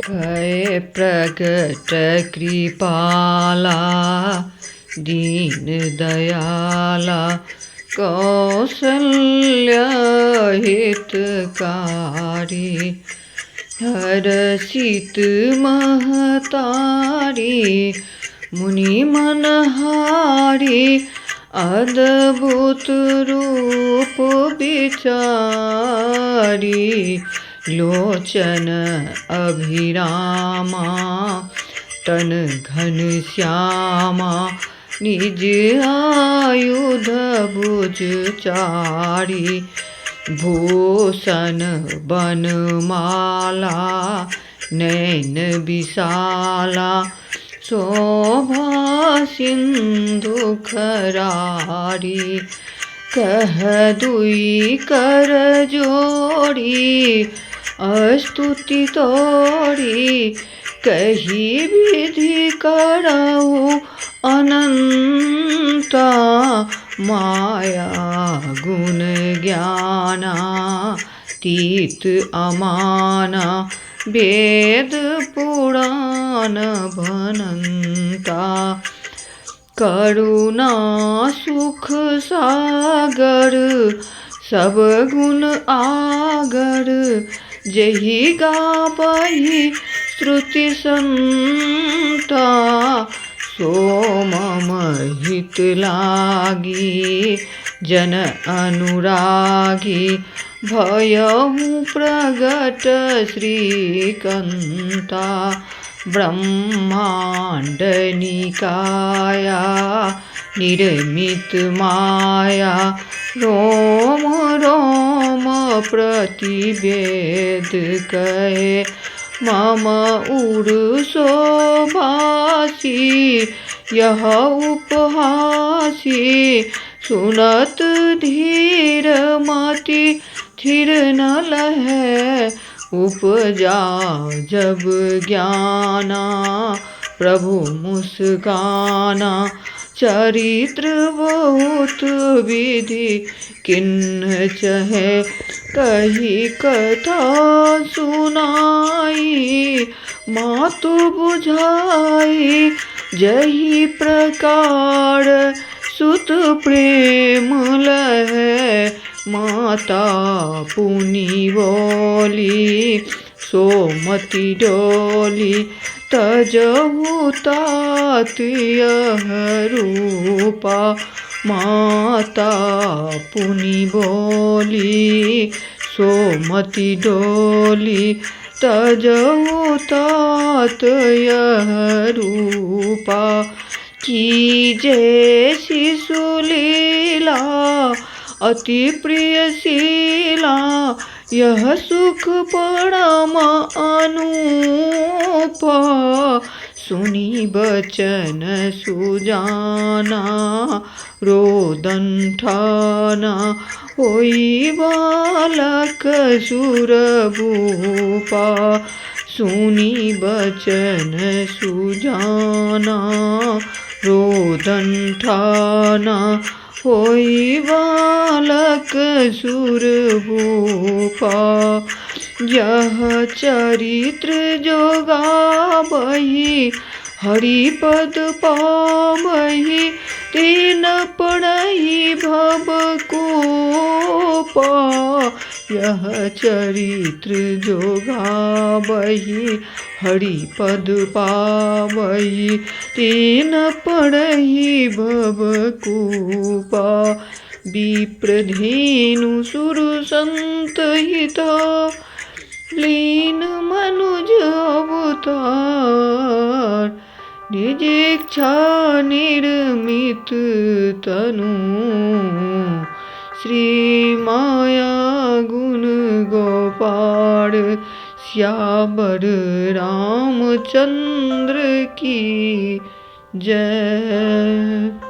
भय प्रगट कृपाला दीन दयाला कौसल्य हितकारी हरषित महतारी मुनि मनहारी अद्भुत रूप विचारी लोचन अभिरामा तन घन श्यामा निज आयुध भुज चारी भूषण बनमाला नैन विशाला शोभा सिंधु खरारी कह दुई कर जोड़ी स्तुति तोड़ी कही विधि करऊ अनंता माया गुण ज्ञाना तीत अमाना वेद पुराण भनंता करुणा सुख सागर सब गुण आगर जही गावही श्रुति संता सो मम हित लागी जन अनुरागी भयहु प्रगट श्रीकंता ब्रह्मांड निकाया निर्मित माया रोम रोम प्रतिवेद कहे मम उर शोभासी यह उपहासी सुनत धीर मति थिर न लहै उपजा जब ज्ञाना प्रभु मुस्काना चरित्र बहुत विधि किन्न चहे कही कथा सुनाई मातु बुझाई जही प्रकार सुत प्रेम लहै माता पुनि बोली सोमति डोली तजहु तात यह रूपा माता पुनि बोली सोमति डोली तजहु तात यह रूपा कीजे शिशु लीला अति प्रियशीला यह सुख परम अनूप सुनी बचन सुजाना रोदन ठाना होई बालक सुरभूपा सुनी बचन सुजाना रोदन ठाना होई बालक सुरभूपा यह चरित्र जो गावही हरिपद पावही तेन पढ़ही भवकोपा यह चरित्र जो गावही हरिपद पावही तेन पढ़ही भवकोपा विप्रधेनु सुर संत हिता लीन मनुज अवतार निज इच्छा निर्मित तनु श्री माया गुण गोपाल श्यावर रामचंद्र की जय।